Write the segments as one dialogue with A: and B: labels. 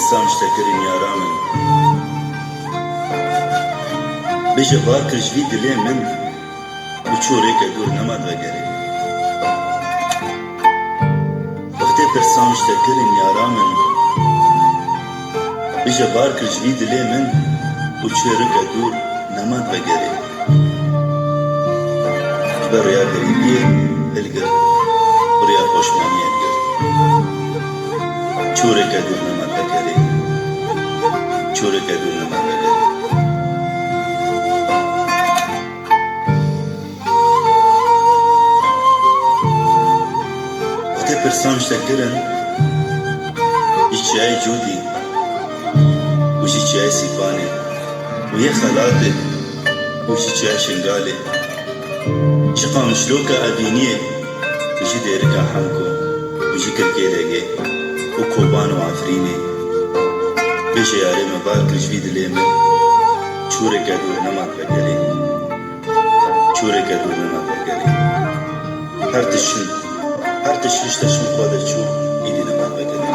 A: برسا مشتکرین یارامن بجه بار کرجوی دلی من و چوره که دور نماد وگره وقتی برسا مشتکرین یارامن بجه بار کرجوی دلی من و چوره که دور نماد وگره جبه رویا گریبیه هلگر رویا خوشمانی هلگر چوره که دور نماد وگره چوره که دور نماد وگره وقتی پرسا مشتکرن یه جودی و چای سیپانه و یه خلاته و چای شنگاله شقا مشلوكة أبينية بجي ديركا حنكو بجي كركيليجي وكوبان وعفريني بيجي ياري مبارك رجفيد ليمن چوري كدور نمات بقري چوري كدور نمات بقري هر تشن تشن قادر چو إيدي نمات بقري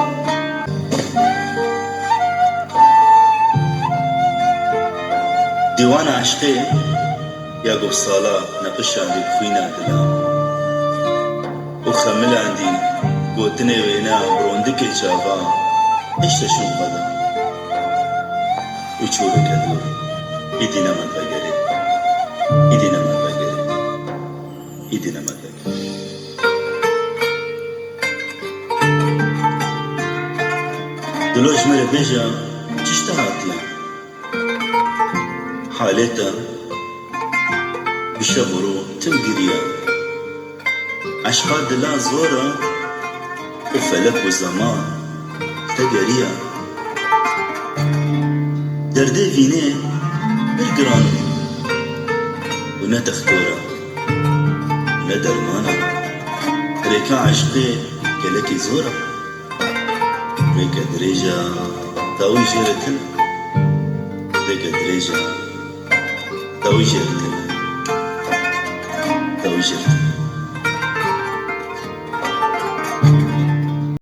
A: ديوان عشقي يا قبصالة نقش عندي خوينا دلام وخمل عندي قوتني وينا بروندك الجابا ايش تشوف بدا وشورك هدور ايدينا ما تبقري ايدينا ما تبقري ايدينا ما تبقري دلوش مرة بيجا تشتهاتي حالتها بشبرو تمقريا عشقات دلا زورا وفلك وزمان تقريا دردي فيني بالقران ونا تختورا ونا درمانا ريكا عشقي كلكي زورا ريكا دريجا تاوي جيرتن ريكا دريجا تاوي جيرتن وجهك